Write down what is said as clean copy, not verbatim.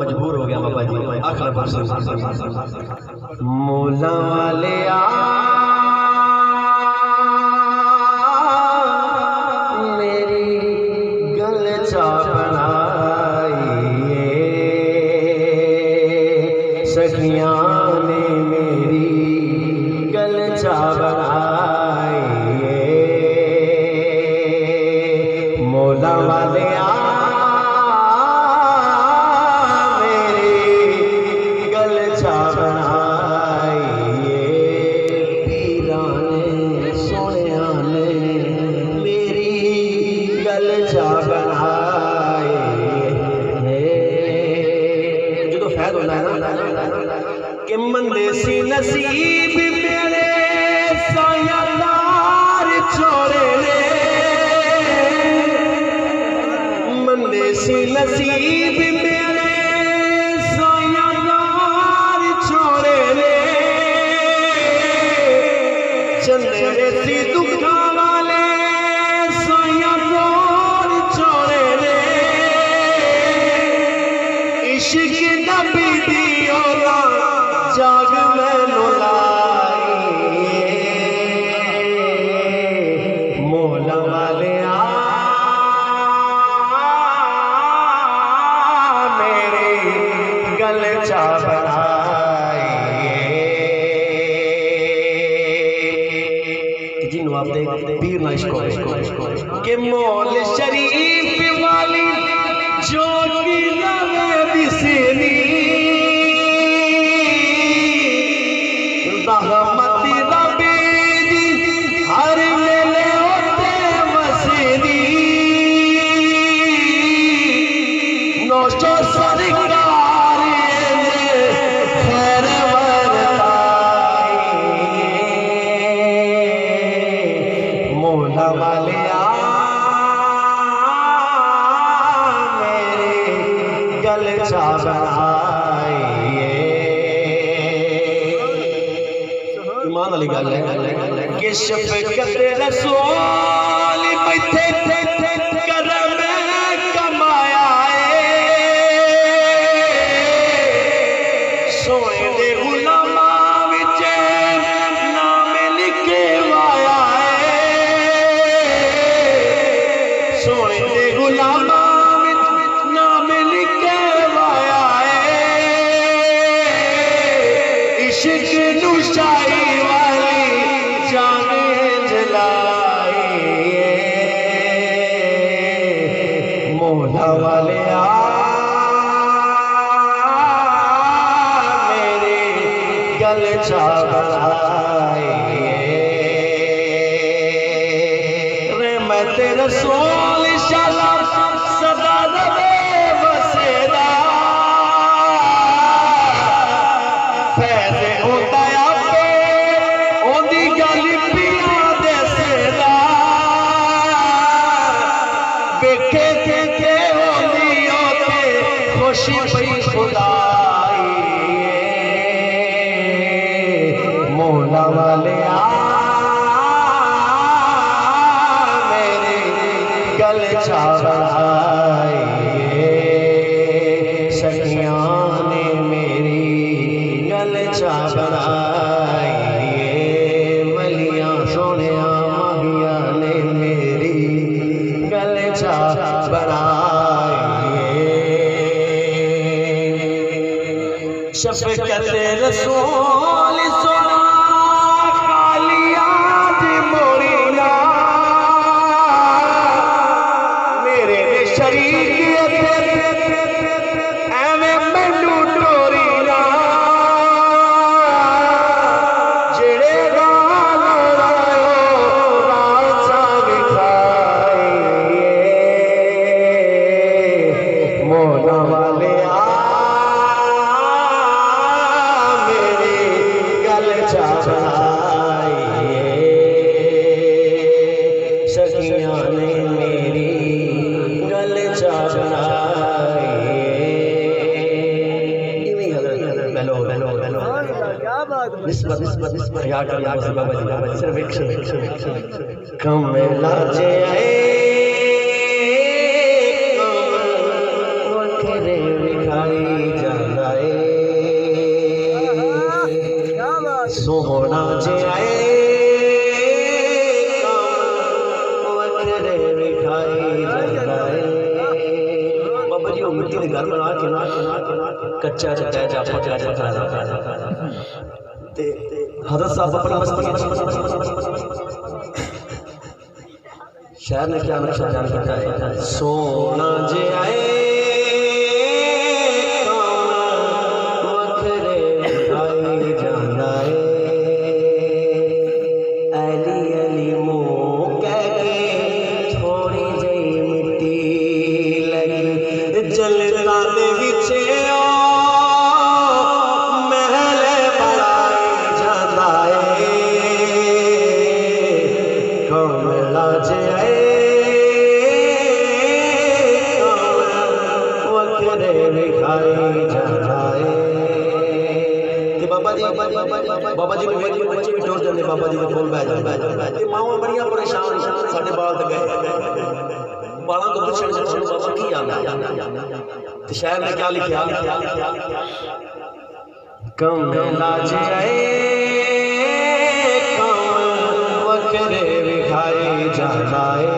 मजबूर हो गया बाबा जी आखिर मोला वाले मेरी गल चा बनाई सखियां ने मेरी गल चा बनाई मोला वाले कि मंदे सी नसीब मेरे सायादार छोड़े ने मंदे सी नसीब मेरे सायादार छोड़े ने चंदे सी दुखा वाले सायादार छोड़े ने इश्क नबी दी जाग मैनू लाई मोला वाले मेरे गल चा बनाई जिन्हों आप पीर ना इसको के मोल शरीफ वाली जोगी नवे दिसेनी रहमती रबी दी हर मेले होते वसीनी नौशो सरकार ने खैर वरताई मोला वाले मेरे गल चा बनाई वाली गल है कि शफकत रसूल बैठे करम कमाया सोने दे गुलामां विच नाम लिखे वाया सोने दे गुलामां विच नाम लिखे वाया इश्क नू शाही मोला वाले मेरे गल चा बनाई रहमत रसूल शाला सदा रवे वसेदा फैज़ होता आपे ओंदी गल पिया दे सेदा वेखे थे होंदी होते खुशी पई खुदाई मोला वाले मेरे गल चा बनाई सखियां ने मेरी गल चा बनाई मलियां सोनिया माहिया ने मेरी गल चा बनाई शफ़क़त रसूल सुना खालिया दी मोरीना मेरे ने शरीक एवें मैनू टोरीना जेड़े गाल रायो राजा विखाए मोना वाले सखियां ने मेरी गल चा कमला जे वखरे विखाई जांदा सोहना जे आए घर बना के कच्चा हज़रत साहब अपनी मस्ती शहर ने क्या नक्शा जान करता है सोना जे आए वखरे विखाई जांदा अली अली मुँह कह के थोड़ी जही मिट्टी लगी जलता दे विचे महल बनाए जांदा कमला जे वखरे विखाई जांदा बाबा जी वेख के बच्चे भी टुर जाते बाबा जी के कोल बैठ जाते मावां बड़ियां परेशान साडे बाल ते गए बालों को पूछने से बाबा की आना तो शायर ने क्या लिखा कमला जे वखरे विखाई जांदा